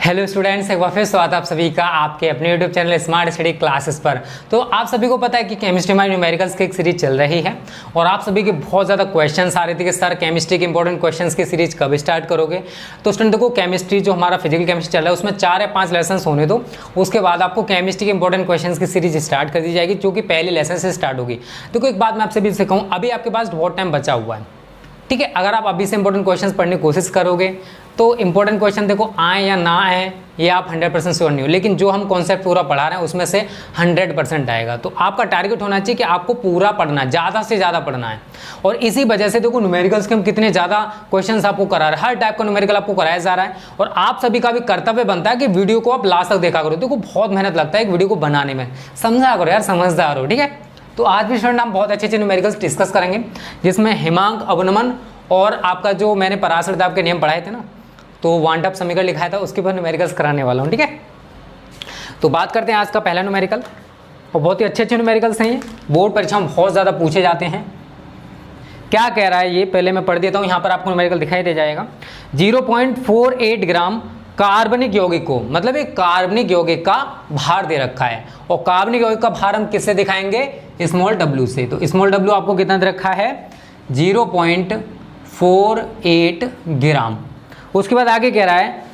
Hello students, एक बार फिर स्वागत आप सभी का आपके अपने YouTube channel smart study classes पर। तो आप सभी को पता है कि केमिस्ट्री में न्यूमेरिकल्स की एक सीरीज चल रही है और आप सभी के बहुत ज़्यादा क्वेश्चंस आ रहे थे कि सर केमिस्ट्री के इंपॉर्टेंट क्वेश्चंस की सीरीज कब स्टार्ट करोगे। तो स्टूडेंट देखो, केमिस्ट्री जो हमारा फिजिकल केमिस्ट्री चल रहा है उसमें 4 या 5 लेसन होने दो, उसके बाद आपको केमिस्ट्री के इंपॉर्टेंट क्वेश्चन की सीरीज स्टार्ट कर दी जाएगी जो कि पहले लेसन से स्टार्ट होगी। देखो एक बात मैं आपसे भी से कहूँ, अभी आपके पास बहुत टाइम बचा हुआ है, ठीक है। अगर आप अभी से इंपॉर्टेंट क्वेश्चंस पढ़ने की कोशिश करोगे तो इंपॉर्टेंट क्वेश्चन देखो आए या ना आए ये आप 100% श्योर नहीं हो, लेकिन जो हम कॉन्सेप्ट पूरा पढ़ा रहे हैं उसमें से 100% आएगा। तो आपका टारगेट होना चाहिए कि आपको पूरा पढ़ना है, ज़्यादा से ज़्यादा पढ़ना है। और इसी वजह से देखो न्यूमेरिकल्स के हम कितने ज़्यादा क्वेश्चंस आपको करा रहे हैं, हर टाइप का न्यूमेरिकल आपको कराया जा रहा है। और आप सभी का भी कर्तव्य बनता है कि वीडियो को आप लास्ट तक देखा करो। देखो बहुत मेहनत लगता है एक वीडियो को बनाने में, समझा करो यार, समझदार हो, ठीक है। तो आज भी स्टूडेंट हम बहुत अच्छे अच्छे न्यूमेरिकल्स डिस्कस करेंगे, जिसमें हिमांक, अवनमन और आपका जो मैंने पराशर दाब के नियम पढ़ाए थे ना, तो वांट अप समीकरण लिखाया था, उसके बाद न्यूमेरिकल्स कराने वाला हूँ, ठीक है। तो बात करते हैं आज का पहला न्यूमेरिकल, और बहुत ही अच्छे अच्छे न्यूमेरिकल्स हैं ये, बोर्ड परीक्षा में बहुत ज़्यादा पूछे जाते हैं। क्या कह रहा है ये पहले मैं पढ़ देता हूँ, यहाँ पर आपको न्यूमेरिकल दिखाई दे जाएगा। 0.48 ग्राम कार्बनिक यौगिक को, मतलब एक कार्बनिक यौगिक का भार दे रखा है, और कार्बनिक यौगिक का भार हम किससे दिखाएंगे, स्मॉल w से। तो स्मॉल w आपको कितना दे रखा है, 0.48 ग्राम। उसके बाद आगे कह रहा है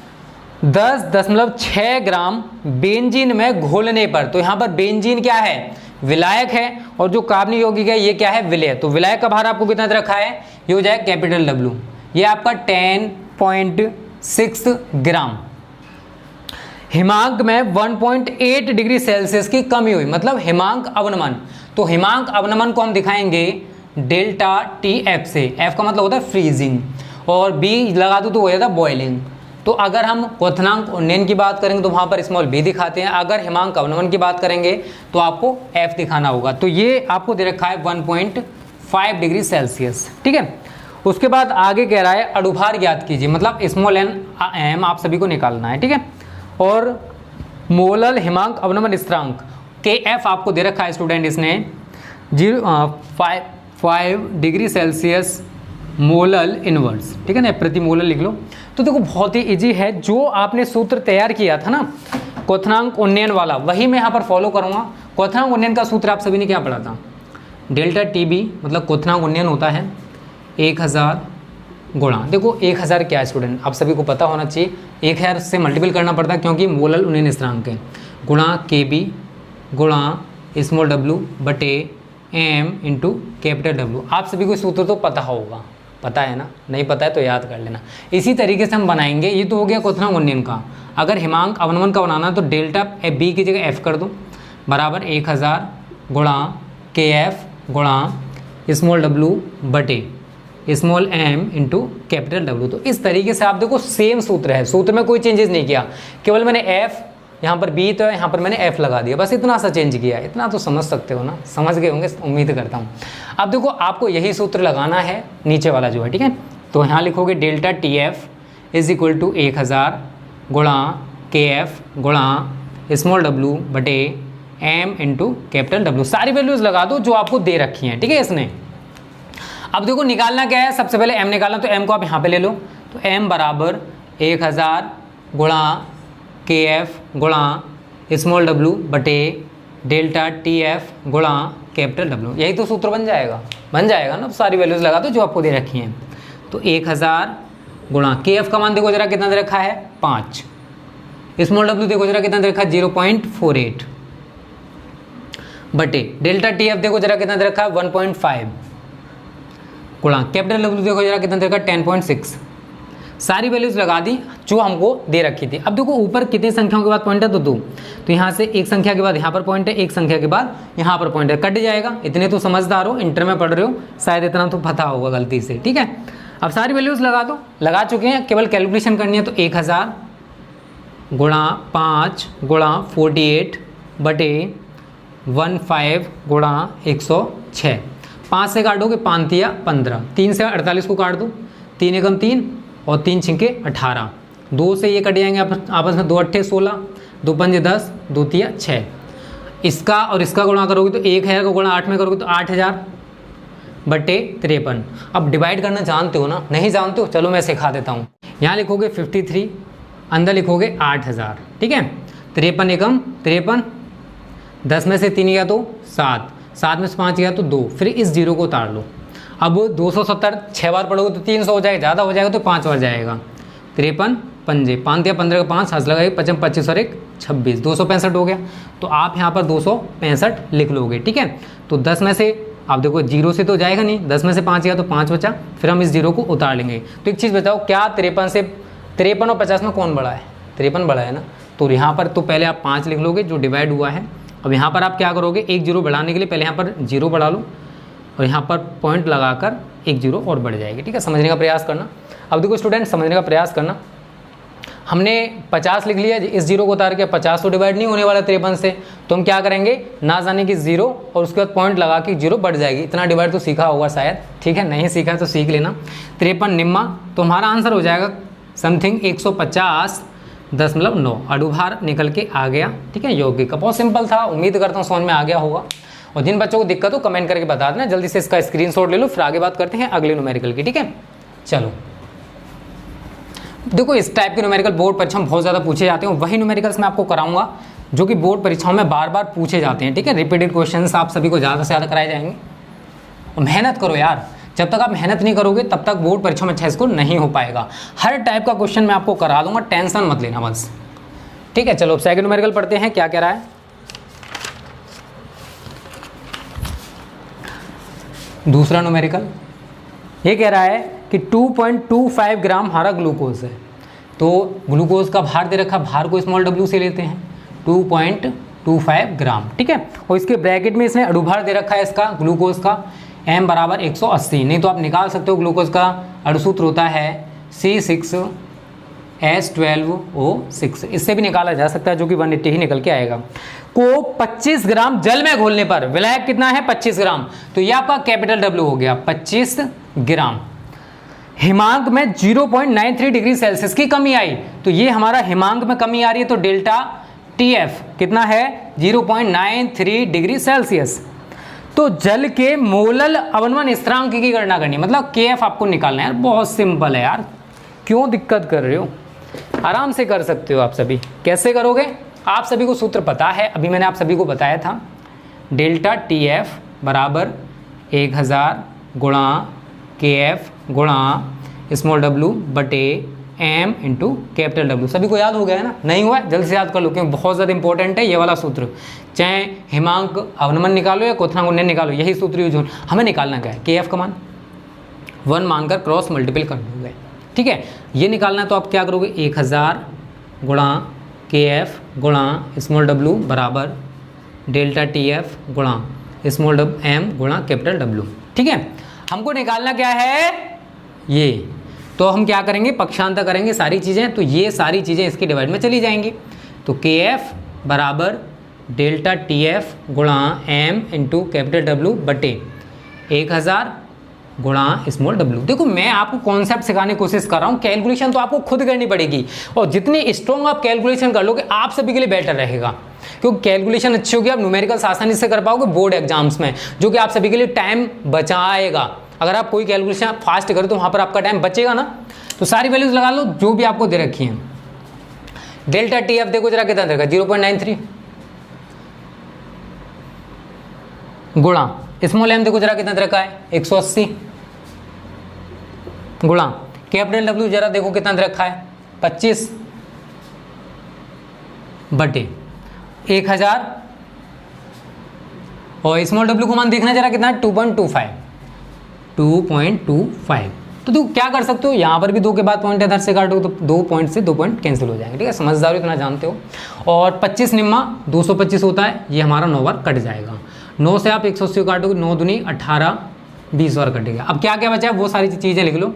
10.6 ग्राम बेंजीन में घोलने पर। तो यहाँ पर बेंजीन क्या है, विलायक है, और जो कार्बनिक यौगिक है ये क्या है, विलय। तो विलायक का भार आपको कितना दे रखा है, ये हो जाए कैपिटल W, ये आपका 10.6 ग्राम। हिमांक में 1.8 डिग्री सेल्सियस की कमी हुई, मतलब हिमांक अवनमन। तो हिमांक अवनमन को हम दिखाएंगे डेल्टा TF से, F का मतलब होता है फ्रीजिंग, और B लगा दो तो हो जाता है बॉइलिंग। तो अगर हम क्वथनांक उन्नयन की बात करेंगे तो वहाँ पर स्मॉल b दिखाते हैं, अगर हिमांक अवनमन की बात करेंगे तो आपको F दिखाना होगा। तो ये आपको दे रखा है 1.5 डिग्री सेल्सियस, ठीक है। उसके बाद आगे कह रहा है अणुभार ज्ञात कीजिए, मतलब स्मॉल m आप सभी को निकालना है, ठीक है। और मोलल हिमांक अवनमन स्थिरांक KF आपको दे रखा है स्टूडेंट, इसने 5 डिग्री सेल्सियस मोलल इनवर्स, ठीक है ना, प्रति मोलल लिख लो। तो देखो बहुत ही इजी है, जो आपने सूत्र तैयार किया था ना क्वथनांक उन्नयन वाला, वही मैं यहाँ पर फॉलो करूँगा। क्वथनांक उन्नयन का सूत्र आप सभी ने क्या पढ़ा था, डेल्टा TB, मतलब क्वथनांक उन्नयन होता है 1000 गुणा, देखो 1000 क्या है स्टूडेंट, आप सभी को पता होना चाहिए, 1000 से मल्टीपल करना पड़ता है क्योंकि मोलल उन्नयन स्थिरांक है, गुणा KB गुणा स्मॉल w बटे m इंटू कैपिटल W। आप सभी को सूत्र तो पता होगा, पता है ना, नहीं पता है तो याद कर लेना। इसी तरीके से हम बनाएंगे, ये तो हो गया क्वथनांक उन्नयन का। अगर हिमांक अवनमन का बनाना तो डेल्टा B की जगह F कर दो, बराबर 1000 गुणा KF गुणा स्मॉल w बटे small m into capital W। तो इस तरीके से आप देखो सेम सूत्र है, सूत्र में कोई चेंजेस नहीं किया, केवल मैंने F यहाँ पर B तो है, यहाँ पर मैंने F लगा दिया, बस इतना सा चेंज किया है। इतना तो समझ सकते हो ना, समझ गए होंगे उम्मीद करता हूँ। अब देखो आपको यही सूत्र लगाना है नीचे वाला जो है, ठीक है। तो यहाँ लिखोगे delta TF is equal to 1000 गुणा KF गुणा स्मॉल w बटे m इंटू कैपिटल W। सारी वैल्यूज़ लगा दो जो आपको दे रखी हैं, ठीक है इसने। अब देखो निकालना क्या है, सबसे पहले m निकालना, तो m को आप यहाँ पे ले लो। तो m बराबर 1000 गुणा KF गुणा स्मॉल w बटे डेल्टा TF गुणा कैपिटल W, यही तो सूत्र बन जाएगा ना। तो सारी वैल्यूज़ लगा दो जो आपको दे रखी हैं। तो 1000 गुणा KF का मान देखो जरा कितना दे रखा है, 5, स्मॉल w देखो जरा कितना दे रखा है, 0.48 बटे डेल्टा TF देखो जरा कितना दे रखा है, 1.5 गुणा कैपिटल W देखो जरा कितना दे रखा है, 10.6। सारी वैल्यूज लगा दी जो हमको दे रखी थी। अब देखो ऊपर कितनी संख्याओं के बाद पॉइंट है, तो 2, तो यहाँ से एक संख्या के बाद यहाँ पर पॉइंट है, एक संख्या के बाद यहाँ पर पॉइंट है, कट जाएगा। इतने तो समझदार हो, इंटर में पढ़ रहे हो, शायद इतना तो पता होगा गलती से, ठीक है। अब सारी वैल्यूज लगा दो, लगा चुके हैं, केवल कैलकुलेशन करनी है। तो 1000 गुणा 5 गुणा 48 बटे 15 गुणा 106, 5 से काटोगे 5 तिया 15, 3 से 48 को काट दो, 3 एकम 3 और 3 छिंके 18, 2 से ये कट जाएंगे आपस में, 2 अट्ठे 16, 2 पंजे 10, 2 तिया 6। इसका और इसका गुणा करोगे तो 1000 का गुणा 8 में करोगे तो 8000 बटे 53। अब डिवाइड करना जानते हो ना, नहीं जानते हो चलो मैं सिखा देता हूँ। यहाँ लिखोगे 53 अंदर लिखोगे 8000, ठीक है। 53 एकम 53, 10 में से 3 गया तो 7, 7 में से 5 गया तो 2, फिर इस जीरो को उतार लो। अब 270 6 बार पढ़ोगे तो 300 हो जाएगा, ज़्यादा हो जाएगा तो 5 बार जाएगा। 53 पंजे 5 या 15 का 5 हाथ लगाइए, 55 25 और 1 26, 265 हो गया। तो आप यहाँ पर 265 लिख लोगे, ठीक है। तो 10 में से आप देखो जीरो से तो जाएगा नहीं, 10 में से 5 गया तो 5 बचा, फिर हम इस जीरो को उतार लेंगे। तो एक चीज़ बताओ, क्या 53 और 50 में कौन बड़ा है? 53 बड़ा है ना। तो यहाँ पर तो पहले आप 5 लिख लोगे जो डिवाइड हुआ है। अब यहाँ पर आप क्या करोगे, एक जीरो बढ़ाने के लिए पहले यहाँ पर जीरो बढ़ा लो और यहाँ पर पॉइंट लगाकर एक जीरो और बढ़ जाएगी, ठीक है। समझने का प्रयास करना। अब देखो स्टूडेंट, समझने का प्रयास करना। हमने 50 लिख लिया, इस जीरो को उतार के 50 तो डिवाइड नहीं होने वाला 53 से, तो हम क्या करेंगे, ना जाने की जीरो और उसके बाद पॉइंट लगा के जीरो बढ़ जाएगी। इतना डिवाइड तो सीखा होगा शायद, ठीक है। नहीं सीखा तो सीख लेना। 53 निम्मा, तो हमारा आंसर हो जाएगा समथिंग 150.9। अड़ुभार निकल के आ गया, ठीक है। यौगिक का बहुत सिंपल था, उम्मीद करता हूँ समझ में आ गया होगा। और जिन बच्चों को दिक्कत हो कमेंट करके बता देना, जल्दी से इसका स्क्रीनशॉट ले लो, फिर आगे बात करते हैं अगले न्यूमेरिकल की, ठीक है। चलो देखो, इस टाइप के न्यूमेरिकल बोर्ड परीक्षा में बहुत ज़्यादा पूछे जाते हैं। वही न्यूमेरिकल्स मैं आपको कराऊंगा जो कि बोर्ड परीक्षाओं में बार बार पूछे जाते हैं, ठीक है। रिपीटेड क्वेश्चंस आप सभी को ज़्यादा से ज़्यादा कराए जाएंगे। और मेहनत करो यार, जब तक आप मेहनत नहीं करोगे तब तक बोर्ड परीक्षा में अच्छा स्कोर नहीं हो पाएगा। हर टाइप का क्वेश्चन मैं आपको करा दूंगा, टेंशन मत लेना बस, ठीक है। चलो सेकंड न्यूमेरिकल पढ़ते हैं, क्या कह रहा है। दूसरा न्यूमेरिकल ये कह रहा है कि 2.25 ग्राम हमारा ग्लूकोज है। तो ग्लूकोज का भार दे रखा, भार को स्मॉल w से लेते हैं, 2.25 ग्राम, ठीक है। और इसके ब्रैकेट में इसने अणुभार दे रखा है इसका ग्लूकोज का m बराबर 180। नहीं तो आप निकाल सकते हो, ग्लूकोज का अणुसूत्र होता है C6H12O6, इससे भी निकाला जा सकता है, जो कि 180 ही निकल के आएगा। को 25 ग्राम जल में घोलने पर विलायक कितना है, 25 ग्राम। तो ये आपका कैपिटल W हो गया, 25 ग्राम। हिमांक में 0.93 डिग्री सेल्सियस की कमी आई, तो ये हमारा हिमांक में कमी आ रही है, तो डेल्टा TF कितना है, 0.93 डिग्री सेल्सियस। तो जल के मोलल अवनमन स्थिरांक की गणना करनी, मतलब KF आपको निकालना है यार। बहुत सिंपल है यार, क्यों दिक्कत कर रहे हो, आराम से कर सकते हो आप सभी। कैसे करोगे, आप सभी को सूत्र पता है, अभी मैंने आप सभी को बताया था। डेल्टा TF बराबर 1000 गुणा KF गुणा स्मॉल w बटे m इंटू कैपिटल W। सभी को याद हो गया है ना? नहीं हुआ है, जल्द से याद कर लो, क्योंकि बहुत ज़्यादा इंपॉर्टेंट है ये वाला सूत्र। चाहे हिमांक अवनमन निकालो या क्वथनांक उन्नयन निकालो, यही सूत्र यूज हो। हमें निकालना क्या है, KF का मान 1 मानकर क्रॉस मल्टीपल कर दोगे, ठीक है। ये निकालना है तो आप क्या करोगे, 1000 गुणा KF गुणा स्मॉल w बराबर डेल्टा TF गुणा स्मॉल m गुणा कैपिटल W, ठीक है। हमको निकालना क्या है, ये। तो हम क्या करेंगे, पक्षांतर करेंगे सारी चीज़ें, तो ये सारी चीज़ें इसकी डिवाइड में चली जाएंगी। तो KF बराबर डेल्टा TF गुणा m इंटू कैपिटल W बटे 1000 गुणा स्मॉल w। देखो मैं आपको कॉन्सेप्ट सिखाने की कोशिश कर रहा हूँ, कैलकुलेशन तो आपको खुद करनी पड़ेगी, और जितनी स्ट्रॉन्ग आप कैलकुलेशन कर लोगे आप सभी के लिए बेटर रहेगा, क्योंकि कैलकुलेशन अच्छी होगी, आप न्यूमेरिकल्स आसानी से कर पाओगे बोर्ड एग्जाम्स में, जो कि आप सभी के लिए टाइम बचाएगा। अगर आप कोई कैलकुलेशन फास्ट करो तो वहाँ पर आपका टाइम बचेगा ना। तो सारी वैल्यूज लगा लो जो भी आपको दे रखी हैं। डेल्टा TF देखो जरा कितना दे रखा है, 0.93 गुणा स्मॉल m देखो जरा कितना दे रखा है, 180 गुणा कैपिटल W जरा देखो कितना दे रखा है, 25 बटे 1000, और स्मॉल w को मान देखना जरा कितना है, 2.25। तो तू क्या कर सकते हो, यहाँ पर भी 2 के बाद पॉइंट इधर से काटो तो 2 पॉइंट से 2 पॉइंट कैंसिल हो जाएंगे, ठीक है। समझदार हो, इतना जानते हो। और 25 निम्मा 225 होता है, ये हमारा 9 बार कट जाएगा। 9 से आप 180 काटोगे, 9 दूनी 18, 20 बार कटेगा। अब क्या क्या बचा है वो सारी चीज़ें लिख लो,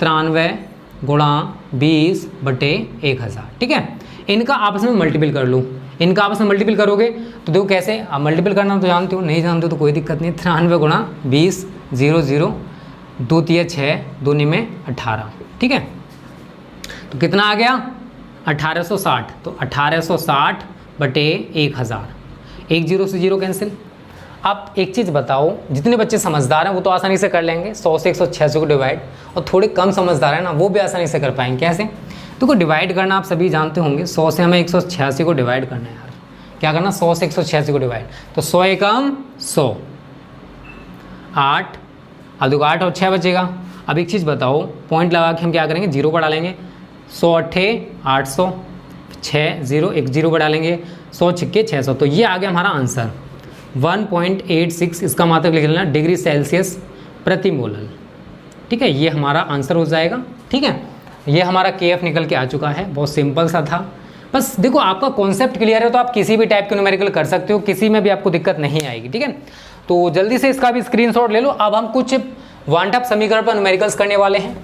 93 गुणा 20 बटे 1000, ठीक है। इनका आपस में मल्टीपल कर लो, इनका आपस में मल्टीपल करोगे तो देखो कैसे, आप मल्टीपल करना तो जानते हो, नहीं जानते हो तो कोई दिक्कत नहीं। 93 गुणा 20 0 0 2 3 6 2 में 18, ठीक है। तो कितना आ गया, 1860। तो 1860 बटे 1000, 1 0 से 0 कैंसिल, आप एक चीज़ बताओ, जितने बच्चे समझदार हैं वो तो आसानी से कर लेंगे 100 से 186 को डिवाइड, और थोड़े कम समझदार हैं ना वो भी आसानी से कर पाएंगे। कैसे? तो डिवाइड करना आप सभी जानते होंगे, 100 से हमें 186 को डिवाइड करना है यार। क्या करना? 100 से 186 को डिवाइड, तो 100 एकम 100, 8, अब देखो 8 और 6 बचेगा। अब एक चीज़ बताओ, पॉइंट लगा के हम क्या करेंगे, 0 पर डालेंगे, 100 अट्ठे 800, 6 0 1 0 पर डालेंगे, 100 छिक्के 600, तो ये आ गया हमारा आंसर 1.86। इसका मतलब लिख लेना डिग्री सेल्सियस प्रति मोलल। ठीक है, ये हमारा आंसर हो जाएगा। ठीक है, ये हमारा KF निकल के आ चुका है। बहुत सिंपल सा था। बस देखो, आपका कॉन्सेप्ट क्लियर है तो आप किसी भी टाइप के न्यूमेरिकल कर सकते हो, किसी में भी आपको दिक्कत नहीं आएगी। ठीक है, तो जल्दी से इसका भी स्क्रीनशॉट ले लो। अब हम कुछ वन टॉप समीकरण पर न्यूमेरिकल्स करने वाले हैं,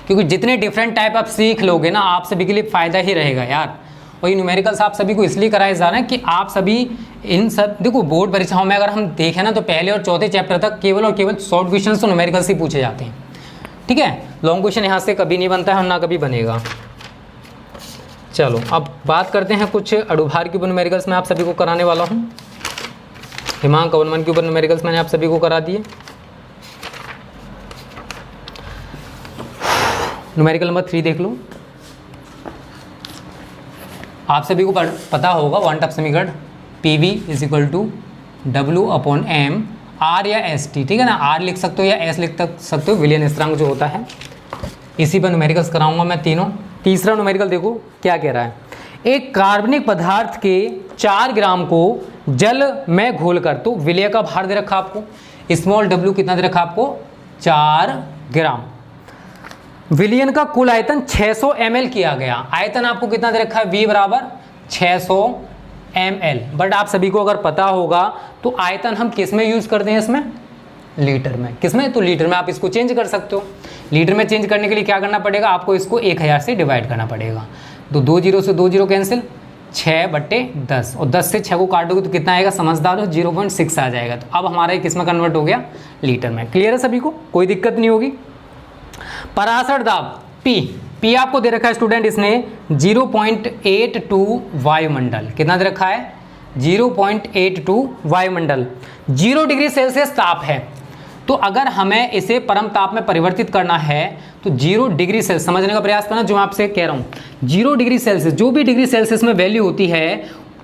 क्योंकि जितने डिफरेंट टाइप आप सीख लोगे ना, आप सभी के लिए फ़ायदा ही रहेगा यार। और ये न्यूमेरिकल्स आप सभी को इसलिए कराए जा रहे हैं कि आप सभी इन सब, देखो बोर्ड परीक्षाओं में अगर हम देखें ना तो पहले और चौथे चैप्टर तक केवल और केवल शॉर्ट क्वेश्चन तो न्यूमेरिकल्स ही पूछे जाते हैं। ठीक है, लॉन्ग क्वेश्चन यहाँ से कभी नहीं बनता है और ना कभी बनेगा। चलो अब बात करते हैं कुछ अणुभार के ऊपर न्यूमेरिकल्स मैं आप सभी को कराने वाला हूँ। हिमांक अवनमन के ऊपर न्यूमेरिकल्स मैंने आप सभी को करा दिए। न्यूमेरिकल नंबर 3 देख लो। आप सभी को पता होगा वन टॉप समीकरण PV = W/m, R या ST। ठीक है ना, R लिख सकते हो या S लिख सकते हो, विलियन स्थिरांक जो होता है। इसी पर न्यूमेरिकल्स कराऊंगा मैं तीनों। तीसरा न्यूमेरिकल देखो क्या कह रहा है। एक कार्बनिक पदार्थ के 4 ग्राम को जल में घोलकर, तो विलय का भार दे रखा आपको, स्मॉल w कितना दे रखा आपको, 4 ग्राम। विलयन का कुल आयतन 600 ml किया गया। आयतन आपको कितना दे रखा है, V = 600 ml। बट आप सभी को अगर पता होगा तो आयतन हम किस में यूज करते हैं, इसमें लीटर में। किस में? तो लीटर में आप इसको चेंज कर सकते हो। लीटर में चेंज करने के लिए क्या करना पड़ेगा आपको, इसको 1000 से डिवाइड करना पड़ेगा। तो 2 0 से 2 0 कैंसिल, 6/10, और 10 से 6 को काटोगे तो कितना आएगा, समझदार हो, 0.6 आ जाएगा। तो अब हमारा किस में कन्वर्ट हो गया, लीटर में। क्लियर है सभी को, कोई दिक्कत नहीं होगी। पराशर दाब P आपको दे रखा है स्टूडेंट, इसने 0.82 वायुमंडल। कितना दे रखा है, 0.82 वायुमंडल। 0 डिग्री सेल्सियस ताप है। तो अगर हमें इसे परम ताप में परिवर्तित करना है तो 0 डिग्री सेल्सियस, समझने का प्रयास करना जो मैं आपसे कह रहा हूँ। 0 डिग्री सेल्सियस, जो भी डिग्री सेल्सियस में वैल्यू होती है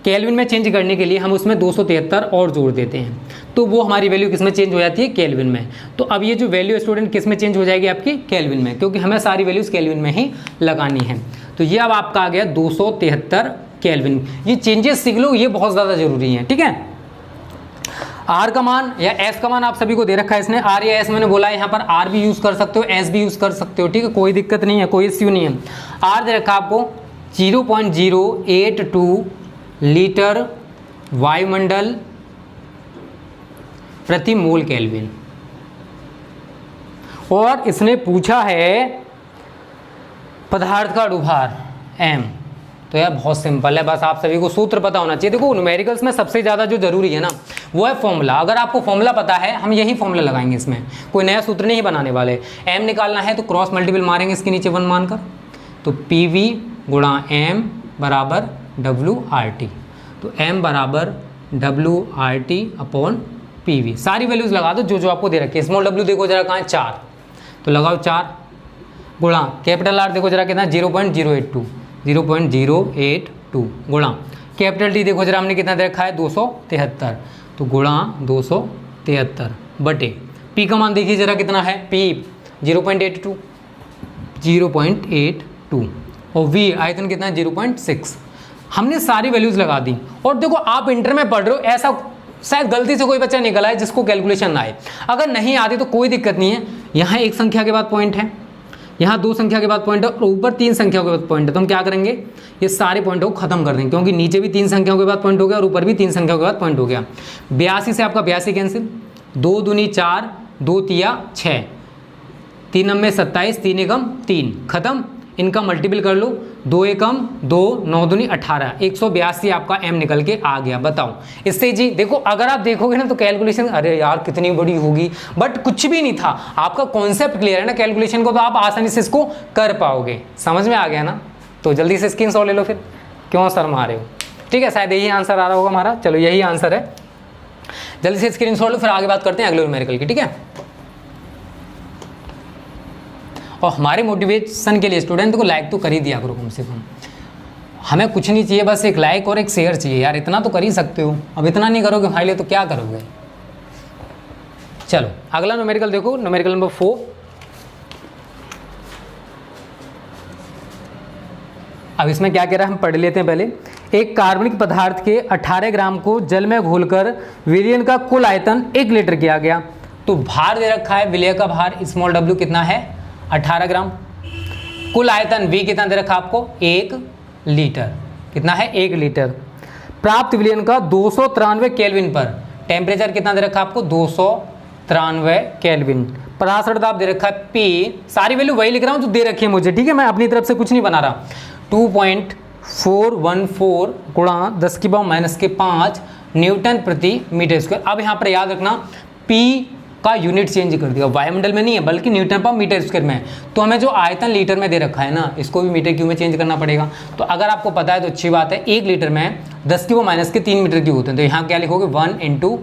केल्विन में चेंज करने के लिए हम उसमें 273 और जोड़ देते हैं, तो वो हमारी वैल्यू किस में चेंज हो जाती है, केल्विन में। तो अब ये जो वैल्यू स्टूडेंट किस में चेंज हो जाएगी आपकी, केल्विन में, क्योंकि हमें सारी वैल्यूज केल्विन में ही लगानी है। तो ये अब आपका आ गया 273 केल्विन। ये चेंजेस सीख लो, ये बहुत ज़्यादा जरूरी है। ठीक है, आर का मान या एस का मान आप सभी को दे रखा है इसने, आर या एस मैंने बोला है, यहाँ पर आर भी यूज़ कर सकते हो, एस भी यूज़ कर सकते हो। ठीक है, कोई दिक्कत नहीं है, कोई इश्यू नहीं है। आर दे रखा आपको 0.082 लीटर वायुमंडल प्रति मोल केल्विन। और इसने पूछा है पदार्थ का अणुभार m। तो यार बहुत सिंपल है, बस आप सभी को सूत्र पता होना चाहिए। देखो न्यूमेरिकल्स में सबसे ज़्यादा जो जरूरी है ना वो है फॉर्मूला। अगर आपको फॉर्मूला पता है, हम यही फॉर्मूला लगाएंगे, इसमें कोई नया सूत्र नहीं बनाने वाले। m निकालना है तो क्रॉस मल्टीपल मारेंगे इसके नीचे 1 मानकर, तो PV × m = WRT। तो m = WRT/PV। सारी वैल्यूज लगा दो जो आपको दे रखी है। स्मॉल w देखो जरा कहाँ है, 4, तो लगाओ 4 गुणा कैपिटल R देखो जरा कितना, 0.082 गुणा कैपिटल T देखो जरा हमने कितना दे रखा है, 273, तो गुणा 273 बटे P का मान देखिए जरा कितना है, P 0.82 और V आयतन कितना है, 0.6। हमने सारी वैल्यूज लगा दी। और देखो आप इंटर में पढ़ रहे हो, ऐसा शायद गलती से कोई बच्चा निकला है जिसको कैलकुलेशन ना आए। अगर नहीं आती तो कोई दिक्कत नहीं है, यहाँ 1 संख्या के बाद पॉइंट है, यहाँ 2 संख्या के बाद पॉइंट है और ऊपर 3 संख्या के बाद पॉइंट है। तो हम क्या करेंगे, ये सारे पॉइंटों को खत्म कर देंगे, क्योंकि नीचे भी 3 संख्याओं के बाद पॉइंट हो गया और ऊपर भी 3 संख्याओं के बाद पॉइंट हो गया। 82 से आपका 82 कैंसिल, 2 दूनी 4, 2 तिया 6, 3 नम्बे 27, 3 एकम 3, खत्म। इनका मल्टीपल कर लो, 2 एकम 2, 9 दूनी 18, 182 आपका m निकल के आ गया। बताओ इससे जी देखो, अगर आप देखोगे ना तो कैलकुलेशन, अरे यार कितनी बड़ी होगी, बट कुछ भी नहीं था। आपका कॉन्सेप्ट क्लियर है ना कैलकुलेशन को, तो आप आसानी से इसको कर पाओगे। समझ में आ गया ना, तो जल्दी से स्क्रीनशॉट ले लो फिर, क्यों सर मारे हो। ठीक है, शायद यही आंसर आ रहा होगा हमारा। चलो यही आंसर है। जल्दी से स्क्रीनशॉट लो, फिर आगे बात करते हैं अगले न्यूमेरिकल की, ठीक है। और हमारे मोटिवेशन के लिए स्टूडेंट को लाइक तो कर ही दिया करो कम से कम, हमें कुछ नहीं चाहिए, बस एक लाइक और एक शेयर चाहिए यार, इतना तो कर ही सकते हो। अब इतना नहीं करोगे भाई लिए तो क्या करोगे। चलो अगला न्यूमेरिकल देखो, न्यूमेरिकल नंबर 4। अब इसमें क्या कह रहा है हम पढ़ लेते हैं पहले। एक कार्बनिक पदार्थ के 18 ग्राम को जल में घोलकर विलयन का कुल आयतन 1 लीटर किया गया। तो भार दे रखा है, विलय का भार स्मॉल w कितना है 18 ग्राम, कुल आयतन v कितना दे रखा आपको 1 लीटर, कितना है 1 लीटर। प्राप्त विलयन का 293 केल्विन पर टेम्परेचर कितना दे रखा आपको 293 केल्विन। पराशर दाब दे रखा है P, सारी वैल्यू वही लिख रहा हूँ जो दे रखी है मुझे, ठीक है, मैं अपनी तरफ से कुछ नहीं बना रहा। 2.414 गुणा 10⁻⁻5 न्यूटन प्रति मीटर स्क्वायर। अब यहाँ पर याद रखना P का यूनिट चेंज कर दिया, वायुमंडल में नहीं है बल्कि न्यूटन पर मीटर स्क्वायर में है। तो हमें जो आयतन लीटर में दे रखा है ना, इसको भी मीटर क्यूब में चेंज करना पड़ेगा। तो अगर आपको पता है तो अच्छी बात है, 1 लीटर में 10⁻³ मीटर क्यूब होते हैं। तो यहाँ क्या लिखोगे 1 ×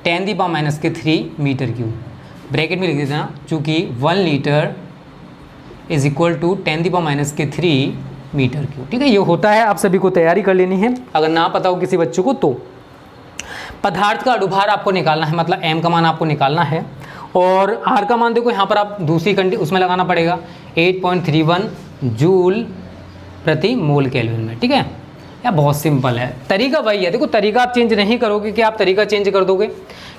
10⁻³ मीटर क्यूब, ब्रैकेट में लिख देते ना, चूँकि 1 litre is equal to 10⁻³ metre cube, ठीक है। ये होता है, आप सभी को तैयारी कर लेनी है, अगर ना पता हो किसी बच्चों को तो। पदार्थ का अणुभार आपको निकालना है, मतलब m का मान आपको निकालना है, और r का मान देखो यहाँ पर आप दूसरी कंडीशन उसमें लगाना पड़ेगा 8.31 जूल प्रति मोल केल्विन में, ठीक है। या बहुत सिंपल है, तरीका वही है। देखो तरीका आप चेंज नहीं करोगे कि आप तरीका चेंज कर दोगे,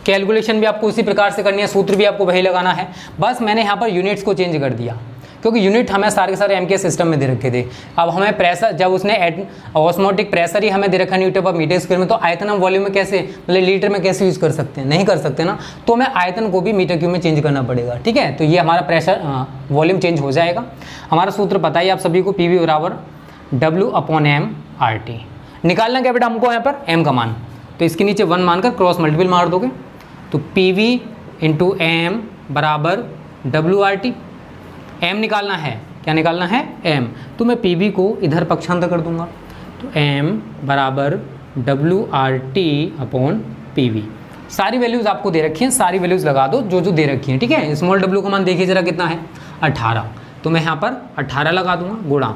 कैलकुलेशन भी आपको उसी प्रकार से करनी है, सूत्र भी आपको वही लगाना है, बस मैंने यहाँ पर यूनिट्स को चेंज कर दिया, क्योंकि यूनिट हमें सारे के सारे एम के सिस्टम में दे रखे थे। अब हमें प्रेशर, जब उसने ऑस्मोटिक प्रेशर ही हमें दे रखा न्यूटन पर मीटर स्क्वायर में, तो आयतन हम वॉल्यूम में कैसे, मतलब लीटर में कैसे यूज़ कर सकते हैं, नहीं कर सकते ना। तो हमें आयतन को भी मीटर क्यूब में चेंज करना पड़ेगा, ठीक है। तो ये हमारा प्रेशर वॉल्यूम चेंज हो जाएगा। हमारा सूत्र पता है आप सभी को, PV बराबर W/m/RT। निकालना क्या बेटा हमको यहाँ पर m का मान, तो इसके नीचे 1 मानकर क्रॉस मल्टीपल मार दोगे, तो PV × m बराबर WRT। m निकालना है, क्या निकालना है m, तो मैं PV को इधर पक्षांतर कर दूंगा, तो m बराबर WRT/PV। सारी वैल्यूज़ आपको दे रखी हैं, सारी वैल्यूज़ लगा दो जो जो दे रखी हैं, ठीक है। स्मॉल w का मान देखिए जरा कितना है 18, तो मैं यहाँ पर 18 लगा दूंगा, गुणा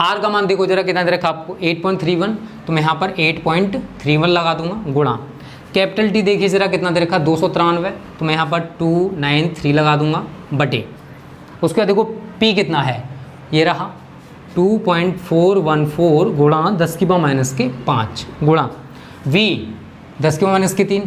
r का मान देखो जरा कितना दे रखा आपको 8.31, तो मैं यहाँ पर 8.31 लगा दूंगा, गुणा कैपिटल T देखिए जरा कितना दे रखा 293, तो मैं यहाँ पर 293 लगा दूंगा, बटे उसके बाद देखो P कितना है, ये रहा 2.414 गुणा 10⁻⁵ गुणा V 10⁻³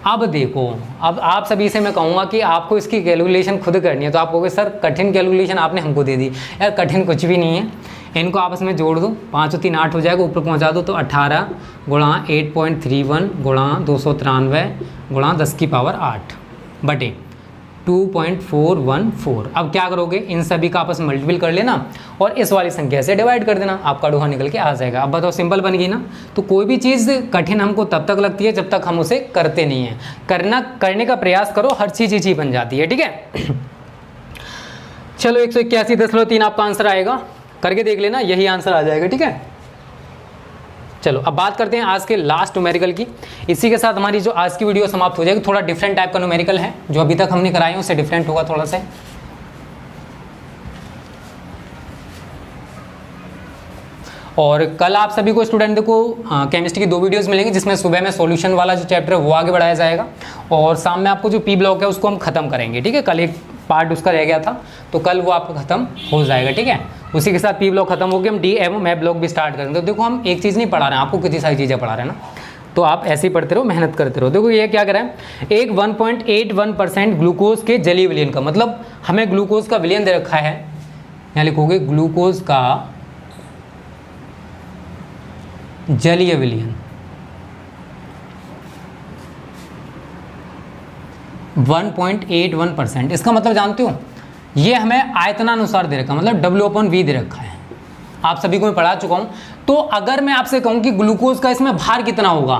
अब देखो, अब आप सभी से मैं कहूँगा कि आपको इसकी कैलकुलेशन खुद करनी है, तो आप कहोगे सर कठिन कैलकुलेशन आपने हमको दे दी। यार कठिन कुछ भी नहीं है, इनको आपस में जोड़ दो, 5 और 3 8 हो जाएगा, ऊपर पहुँचा दो, तो 18 गुणा 8.31 गुणा 293 गुणा 10⁸ बटे 2.414। अब क्या करोगे, इन सभी का आपस में मल्टीपल कर लेना और इस वाली संख्या से डिवाइड कर देना, आपका डोहा निकल के आ जाएगा। अब बताओ सिंपल बन गई ना। तो कोई भी चीज़ कठिन हमको तब तक लगती है जब तक हम उसे करते नहीं हैं, करने का प्रयास करो, हर चीज़ ही बन जाती है, ठीक है। चलो 181.3 आपका आंसर आएगा, करके देख लेना, यही आंसर आ जाएगा, ठीक है। चलो अब बात करते हैं आज के लास्ट न्यूमेरिकल की। इसी के साथ हमारी जो आज की वीडियो समाप्त हो जाएगी। थोड़ा डिफरेंट टाइप का न्यूमेरिकल है, जो अभी तक हमने कराए हैं उससे डिफरेंट होगा थोड़ा सा। और कल आप सभी को स्टूडेंट को केमिस्ट्री की 2 वीडियोस मिलेंगे, जिसमें सुबह में सॉल्यूशन वाला जो चैप्टर है वो आगे बढ़ाया जाएगा, और शाम में आपको जो P ब्लॉक है उसको हम खत्म करेंगे, ठीक है। कल एक पार्ट उसका रह गया था, तो कल वो आपका खत्म हो जाएगा, ठीक है। उसी के साथ P ब्लॉक खत्म हो गया, हम D एवं M ब्लॉक भी स्टार्ट करेंगे। तो देखो हम एक चीज़ नहीं पढ़ा रहे हैं आपको, कितनी सारी चीज़ें पढ़ा रहे हैं ना, तो आप ऐसे ही पढ़ते रहो, मेहनत करते रहो। देखो ये क्या कर रहा है, एक 1.81% ग्लूकोज के जलीय विलयन का, मतलब हमें ग्लूकोज का विलयन दे रखा है, यहाँ लिखोगे ग्लूकोज का जलीय विलयन 1.81%। इसका मतलब जानते हो, ये हमें आयतनानुसार दे रखा है, मतलब W/V दे रखा है, आप सभी को मैं पढ़ा चुका हूँ। तो अगर मैं आपसे कहूँ कि ग्लूकोज का इसमें भार कितना होगा,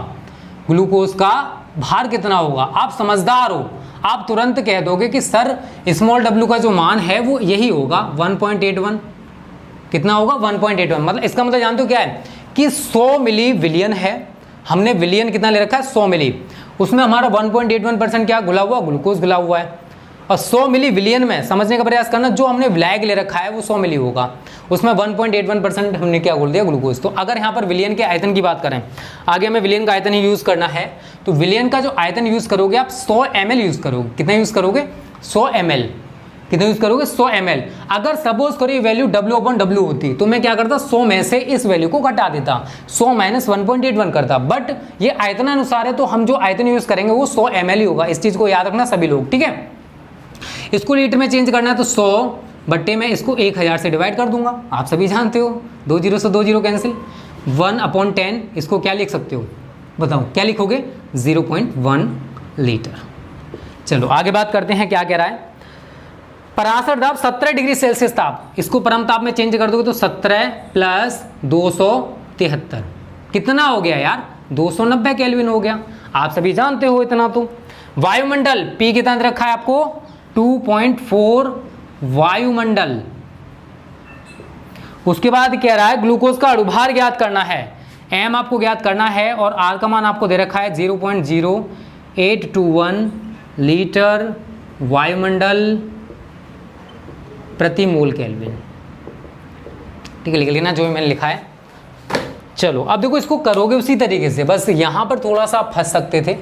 ग्लूकोज का भार कितना होगा, आप समझदार हो, आप तुरंत कह दोगे कि सर स्मॉल w का जो मान है वो यही होगा 1.81। कितना होगा 1.81, मतलब इसका मतलब जानते हो क्या है कि 100 मिली विलियन है, हमने विलियन कितना ले रखा है 100 मिली, उसमें हमारा 1.81% क्या घुला हुआ, ग्लूकोज घुला हुआ है। और 100 मिली विलियन में समझने का प्रयास करना, जो हमने लैग ले रखा है वो 100 मिली होगा, उसमें 1.81% हमने क्या घोल दिया, ग्लूकोज। तो अगर यहाँ पर विलियन के आयतन की बात करें, आगे हमें विलियन का आयतन ही यूज़ करना है, तो विलियन का जो आयतन यूज़ करोगे आप 100 ml यूज़ करोगे। कितना यूज़ करोगे, 100 ml। कितना यूज़ करोगे, 100 ml। अगर सपोज करो ये वैल्यू W/W होती तो मैं क्या करता, 100 में से इस वैल्यू को घटा देता, 100 माइनस 1.81 करता। बट ये आयतनानुसार है तो हम जो आयतन यूज़ करेंगे वो 100 ml ही होगा। इस चीज़ को याद रखना सभी लोग, ठीक है। इसको लीटर में चेंज करना है तो 100 बट्टे में इसको 1000 से डिवाइड कर दूंगा, आप सभी जानते हो, 2 0 से 2 0 कैंसिल, 1/10 इसको क्या लिख सकते हो, बताओ क्या लिखोगे, 0.1 लीटर। चलो आगे बात करते हैं, क्या कह रहा है, पराशर दाब 17 डिग्री सेल्सियस ताप, इसको परम ताप में चेंज कर दोगे तो 17 प्लस 273 कितना हो गया यार, 290 केल्विन हो गया। आप सभी जानते हो इतना। तो वायुमंडल P कितना दे रखा है आपको, 2.4 वायुमंडल। उसके बाद कह रहा है ग्लूकोज का अणुभार ज्ञात करना है, M आपको ज्ञात करना है और R का मान आपको दे रखा है 0.0821 लीटर वायुमंडल प्रति मोल केल्विन। ठीक है, लिख लेना जो मैंने लिखा है। चलो अब देखो इसको करोगे उसी तरीके से, बस यहाँ पर थोड़ा सा आप फंस सकते थे,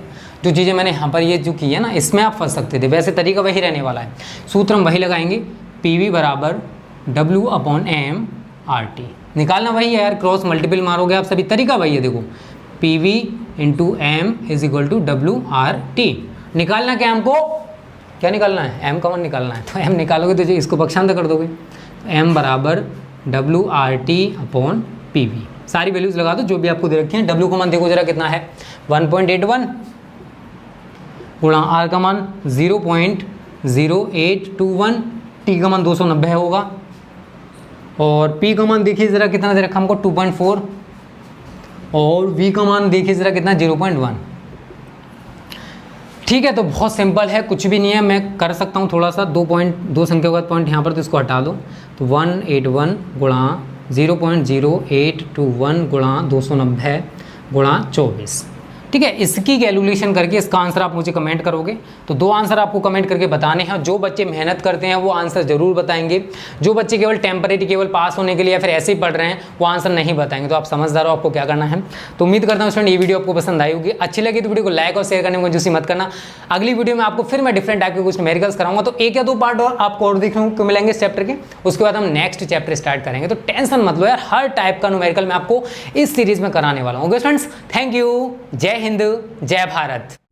जो चीज़ें मैंने यहाँ पर ये जो की है ना इसमें आप फंस सकते थे, वैसे तरीका वही रहने वाला है। सूत्र हम वही लगाएंगे, PV बराबर W/m/RT, निकालना वही है यार, क्रॉस मल्टीपल मारोगे आप सभी, तरीका वही है। देखो PV × M = WRT, निकालना क्या हमको, क्या निकालना है, M कॉमन निकालना है। तो M निकालोगे तो इसको पक्षांतर कर दोगे, M बराबर WRT/PV, सारी वैल्यूज लगा दो जो भी आपको दे रखी हैं। W का मान देखो जरा कितना है, 1.81 गुणा R का मान 0.0821, T का मान 290 होगा और P का मान देखिए जरा कितना दे रखा हमको, 2.4 और V का मान देखिए जरा कितना, 0.1। ठीक है, तो बहुत सिंपल है, कुछ भी नहीं है, मैं कर सकता हूँ थोड़ा सा, 2 संख्या के बाद पॉइंट यहाँ पर, तो इसको हटा दो, तो 181 गुणा 0.0821 गुणा 290 गुणा 24। ठीक है, इसकी कैलकुलेशन करके इसका आंसर आप मुझे कमेंट करोगे। तो 2 आंसर आपको कमेंट करके बताने हैं। जो बच्चे मेहनत करते हैं वो आंसर जरूर बताएंगे, जो बच्चे केवल टेम्परेरी केवल पास होने के लिए या फिर ऐसे ही पढ़ रहे हैं वो आंसर नहीं बताएंगे। तो आप समझदार हो, आपको क्या करना है। तो उम्मीद करता हूँ स्टूडेंट ये वीडियो आपको पसंद आई होगी, अच्छी लगी तो वीडियो को लाइक और शेयर करने में कंजूसी मत करना। अगली वीडियो में आपको फिर मैं डिफरेंट टाइप के कुछ न्यूमेरिकल्स कराऊंगा, तो 1 या 2 पार्ट और आपको और देखने को मिलेंगे इस चैप्टर के, उसके बाद हम नेक्स्ट चैप्टर स्टार्ट करेंगे। तो टेंशन मत लो यार, हर टाइप का न्यूमेरिकल मैं आपको इस सीरीज में कराने वाला हूँ। ओके स्टूडेंट्स, थैंक यू, जय हिंद, जय भारत।